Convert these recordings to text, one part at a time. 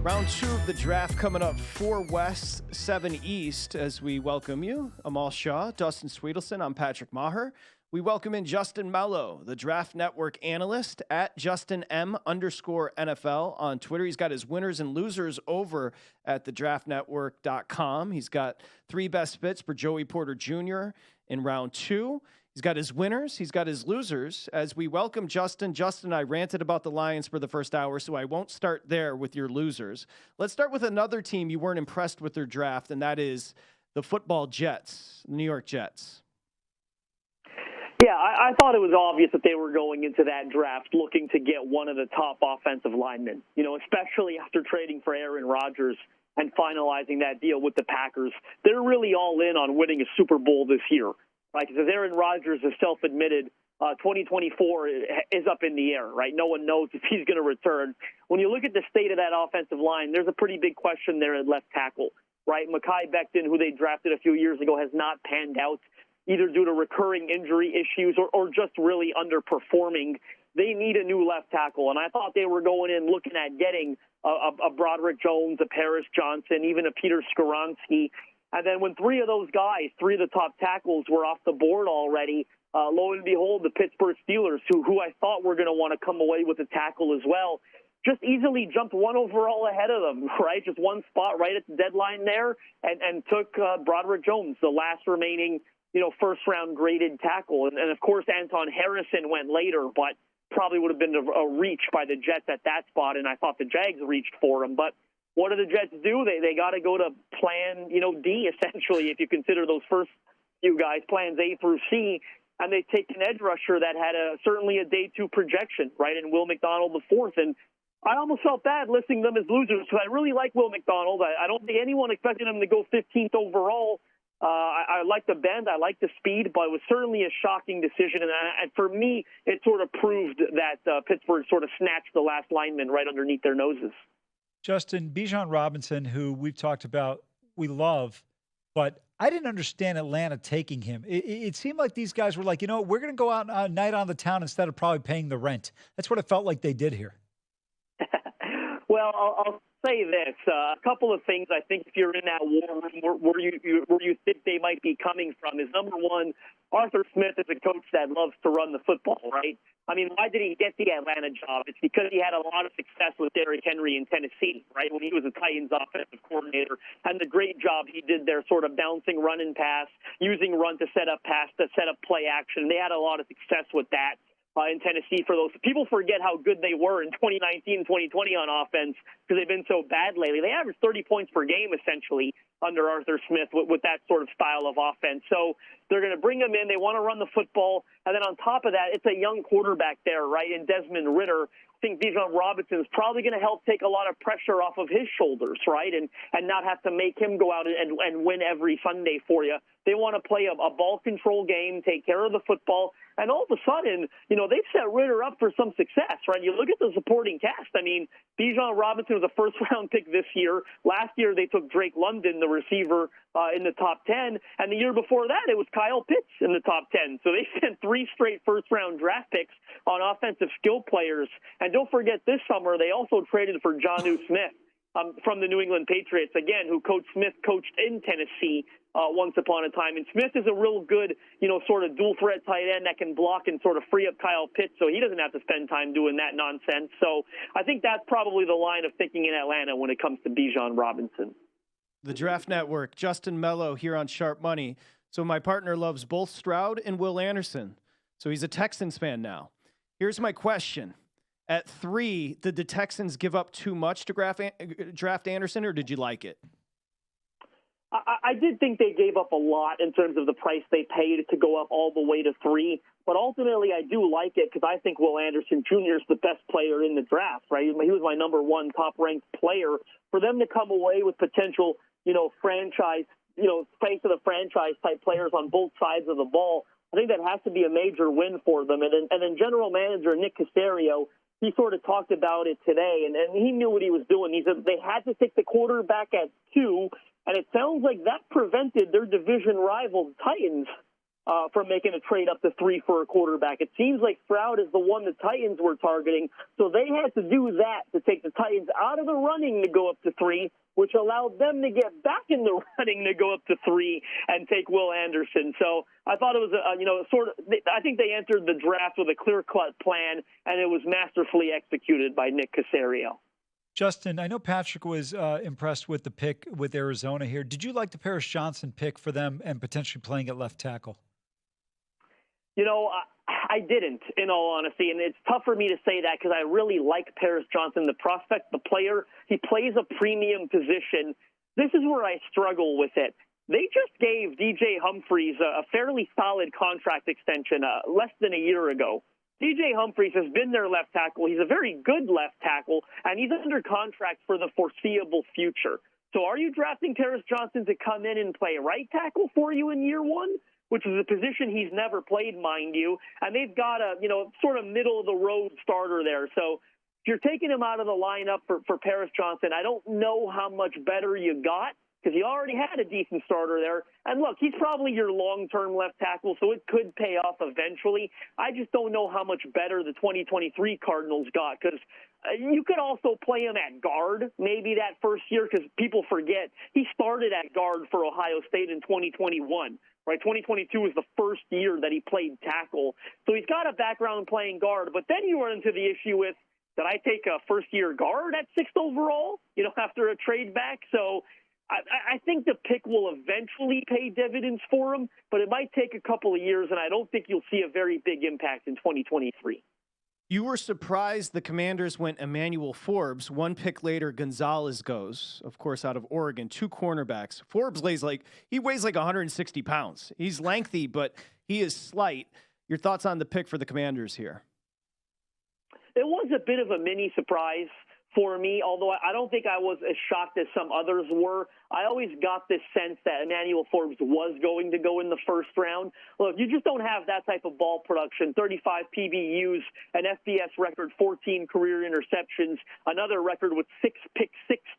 Round 2 of the draft coming up, 4 West, 7 East, as we welcome you. Amal Shaw, Dustin Sweetelson, I'm Patrick Maher. We welcome in Justin Melo, the Draft Network analyst at JustinM_NFL on Twitter. He's got his winners and losers over at thedraftnetwork.com. He's got 3 best fits for Joey Porter Jr. in round 2. He's got his winners. He's got his losers. As we welcome Justin. Justin, I ranted about the Lions for the first hour, so I won't start there with your losers. Let's start with another team you weren't impressed with their draft, and that is the football Jets, New York Jets. Yeah, I thought it was obvious that they were going into that draft looking to get one of the top offensive linemen, especially after trading for Aaron Rodgers and finalizing that deal with the Packers. They're really all in on winning a Super Bowl this year, right? Because Aaron Rodgers has self-admitted 2024 is up in the air, right? No one knows if he's going to return. When you look at the state of that offensive line, there's a pretty big question there at left tackle, right? Mekhi Becton, who they drafted a few years ago, has not panned out, either due to recurring injury issues or just really underperforming. They need a new left tackle, and I thought they were going in looking at getting a Broderick Jones, a Paris Johnson, even a Peter Skoronski. And then when 3 of those guys, 3 of the top tackles were off the board already, lo and behold, the Pittsburgh Steelers, who I thought were going to want to come away with a tackle as well, just easily jumped 1 overall ahead of them, right? Just 1 spot right at the deadline there and took Broderick Jones, the last remaining first-round graded tackle. And, of course, Anton Harrison went later, but probably would have been a reach by the Jets at that spot, and I thought the Jags reached for him. But what do the Jets do? They got to go to plan, D, essentially, if you consider those first few guys, plans A through C, and they take an edge rusher that had certainly a day 2 projection, right, in Will McDonald IV. And I almost felt bad listing them as losers because I really like Will McDonald. I don't think anyone expected him to go 15th overall. I like the bend, I like the speed, but it was certainly a shocking decision. And for me, it sort of proved that Pittsburgh sort of snatched the last lineman right underneath their noses. Justin, Bijan Robinson, who we've talked about, we love, but I didn't understand Atlanta taking him. It seemed like these guys were like, we're going to go out a night on the town instead of probably paying the rent. That's what it felt like they did here. Well, I'll say this. A couple of things I think if you're in that war room where you think they might be coming from is, number one, Arthur Smith is a coach that loves to run the football, right? I mean, why did he get the Atlanta job? It's because he had a lot of success with Derrick Henry in Tennessee, right, when he was the Titans offensive coordinator, and the great job he did there sort of bouncing run and pass, using run to set up pass, to set up play action. They had a lot of success with that. In Tennessee for those. People forget how good they were in 2019, 2020 on offense because they've been so bad lately. They averaged 30 points per game, essentially, under Arthur Smith with that sort of style of offense. So they're going to bring him in. They want to run the football. And then on top of that, it's a young quarterback there, right, in Desmond Ridder. I think Bijan Robinson is probably going to help take a lot of pressure off of his shoulders, right, and not have to make him go out and win every Sunday for you. They want to play a ball control game, take care of the football, and all of a sudden, they've set Ridder up for some success, right? You look at the supporting cast. I mean, Bijan Robinson was a first-round pick this year. Last year, they took Drake London, the receiver, in the top 10, and the year before that, it was Kyle Pitts in the top 10. So they sent 3 straight first-round draft picks on offensive skill players. And don't forget, this summer, they also traded for Jonnu Smith from the New England Patriots, again, who Coach Smith coached in Tennessee once upon a time. And Smith is a real good, sort of dual-threat tight end that can block and sort of free up Kyle Pitts so he doesn't have to spend time doing that nonsense. So I think that's probably the line of thinking in Atlanta when it comes to Bijan Robinson. The Draft Network, Justin Melo here on Sharp Money. So my partner loves both Stroud and Will Anderson. So he's a Texans fan now. Here's my question. At 3, did the Texans give up too much to draft Anderson, or did you like it? I did think they gave up a lot in terms of the price they paid to go up all the way to 3. But ultimately, I do like it because I think Will Anderson Jr. is the best player in the draft, right? He was my number 1 top-ranked player. For them to come away with potential, franchise, face of the franchise type players on both sides of the ball, I think that has to be a major win for them. And then general manager Nick Caserio, he sort of talked about it today, and he knew what he was doing. He said they had to take the quarterback at 2, and it sounds like that prevented their division rival Titans from making a trade up to 3 for a quarterback. It seems like Stroud is the one the Titans were targeting, so they had to do that to take the Titans out of the running to go up to 3, which allowed them to get back in the running to go up to 3 and take Will Anderson. So I thought it was, I think they entered the draft with a clear-cut plan, and it was masterfully executed by Nick Caserio. Justin, I know Patrick was impressed with the pick with Arizona here. Did you like the Paris Johnson pick for them and potentially playing at left tackle? I didn't, in all honesty, and it's tough for me to say that because I really like Paris Johnson, the prospect, the player. He plays a premium position. This is where I struggle with it. They just gave DJ Humphries a fairly solid contract extension less than a year ago. DJ Humphries has been their left tackle. He's a very good left tackle, and he's under contract for the foreseeable future. So are you drafting Paris Johnson to come in and play right tackle for you in year one, which is a position he's never played, mind you, and they've got a, sort of middle-of-the-road starter there. So if you're taking him out of the lineup for Paris Johnson, I don't know how much better you got because you already had a decent starter there. And look, he's probably your long-term left tackle, so it could pay off eventually. I just don't know how much better the 2023 Cardinals got because you could also play him at guard maybe that first year because people forget he started at guard for Ohio State in 2021. Right, 2022 was the first year that he played tackle. So he's got a background playing guard. But then you run into the issue with, did I take a first-year guard at 6th overall, after a trade back? So I think the pick will eventually pay dividends for him, but it might take a couple of years, and I don't think you'll see a very big impact in 2023. You were surprised the Commanders went Emmanuel Forbes. One pick later, Gonzalez goes, of course, out of Oregon. 2 cornerbacks. Forbes weighs like 160 pounds. He's lengthy, but he is slight. Your thoughts on the pick for the Commanders here? It was a bit of a mini surprise for me, although I don't think I was as shocked as some others were. I always got this sense that Emmanuel Forbes was going to go in the first round. Look, you just don't have that type of ball production, 35 PBUs, an FBS record, 14 career interceptions, another record with 6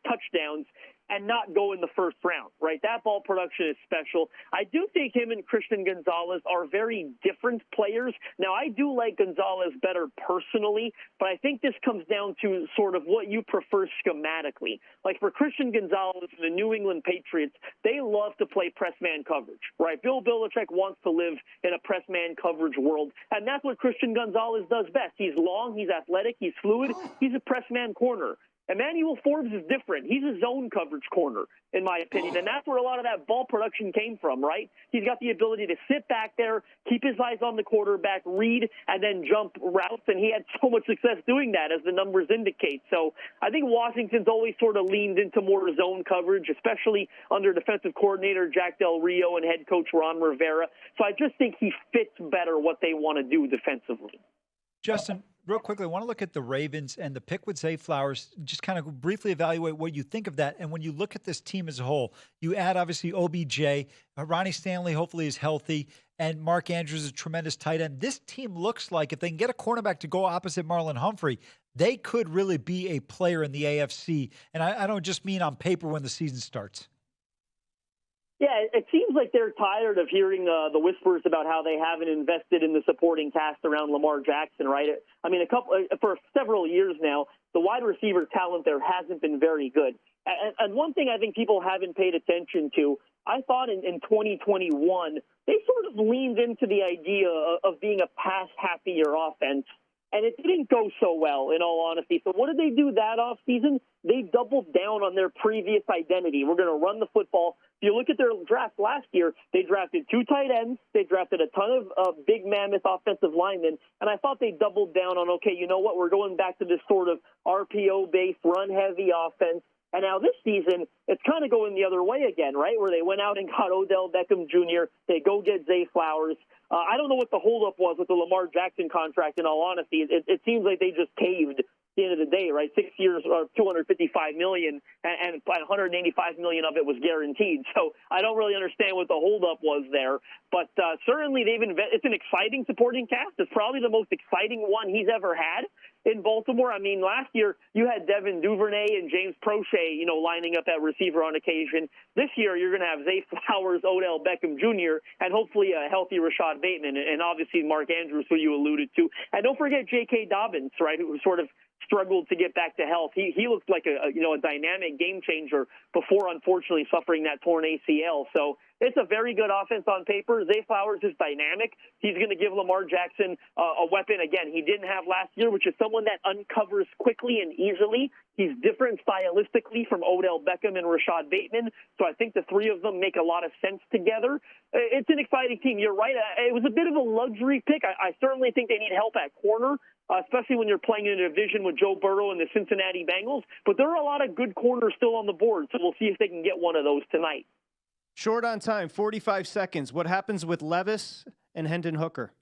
touchdowns, and not go in the first round, right? That ball production is special. I do think him and Christian Gonzalez are very different players. Now, I do like Gonzalez better personally, but I think this comes down to sort of what you prefer schematically. Like for Christian Gonzalez and the New England Patriots, they love to play press man coverage, right? Bill Belichick wants to live in a press man coverage world, and that's what Christian Gonzalez does best. He's long, he's athletic, he's fluid, he's a press man corner. Emmanuel Forbes is different. He's a zone coverage corner, in my opinion, and that's where a lot of that ball production came from, right? He's got the ability to sit back there, keep his eyes on the quarterback, read, and then jump routes, and he had so much success doing that, as the numbers indicate. So I think Washington's always sort of leaned into more zone coverage, especially under defensive coordinator Jack Del Rio and head coach Ron Rivera. So I just think he fits better what they want to do defensively. Justin, real quickly, I want to look at the Ravens and the pick with Zay Flowers. Just kind of briefly evaluate what you think of that. And when you look at this team as a whole, you add obviously OBJ, Ronnie Stanley hopefully is healthy, and Mark Andrews is a tremendous tight end. This team looks like if they can get a cornerback to go opposite Marlon Humphrey, they could really be a player in the AFC. And I don't just mean on paper when the season starts. Yeah, it seems like they're tired of hearing the whispers about how they haven't invested in the supporting cast around Lamar Jackson, right? I mean, for several years now, the wide receiver talent there hasn't been very good. And one thing I think people haven't paid attention to, I thought in 2021, they sort of leaned into the idea of being a pass-happier offense. And it didn't go so well, in all honesty. So what did they do that offseason? They doubled down on their previous identity. We're going to run the football. If you look at their draft last year, they drafted 2 tight ends. They drafted a ton of big mammoth offensive linemen. And I thought they doubled down on, okay, you know what? We're going back to this sort of RPO-based, run-heavy offense. And now this season, it's kind of going the other way again, right, where they went out and got Odell Beckham Jr. They go get Zay Flowers. I don't know what the holdup was with the Lamar Jackson contract, in all honesty. It seems like they just caved the end of the day, right? 6 years or $255 million, and $185 million of it was guaranteed. So I don't really understand what the holdup was there. But certainly it's an exciting supporting cast. It's probably the most exciting one he's ever had in Baltimore. I mean, last year you had Devin Duvernay and James Prochet, lining up at receiver on occasion. This year you're going to have Zay Flowers, Odell Beckham Jr., and hopefully a healthy Rashad Bateman, and obviously Mark Andrews, who you alluded to. And don't forget J.K. Dobbins, right, who sort of struggled to get back to health. He looked like a dynamic game changer before, unfortunately, suffering that torn ACL. So it's a very good offense on paper. Zay Flowers is dynamic. He's going to give Lamar Jackson a weapon, again, he didn't have last year, which is someone that uncovers quickly and easily. He's different stylistically from Odell Beckham and Rashad Bateman. So I think the three of them make a lot of sense together. It's an exciting team. You're right. It was a bit of a luxury pick. I certainly think they need help at corner, especially when you're playing in a division with Joe Burrow and the Cincinnati Bengals. But there are a lot of good corners still on the board, so we'll see if they can get one of those tonight. Short on time, 45 seconds. What happens with Levis and Hendon Hooker?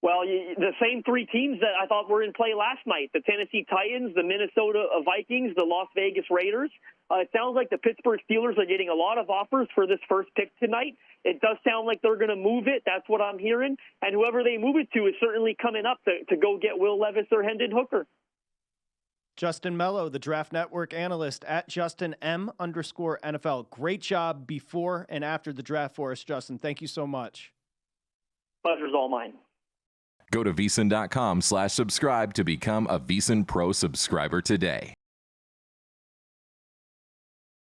Well, the same three teams that I thought were in play last night, the Tennessee Titans, the Minnesota Vikings, the Las Vegas Raiders. It sounds like the Pittsburgh Steelers are getting a lot of offers for this first pick tonight. It does sound like they're going to move it. That's what I'm hearing. And whoever they move it to is certainly coming up to go get Will Levis or Hendon Hooker. Justin Melo, the Draft Network analyst at JustinM_NFL. Great job before and after the draft for us, Justin. Thank you so much. Pleasure's all mine. Go to VSiN.com/subscribe to become a VSiN Pro subscriber today.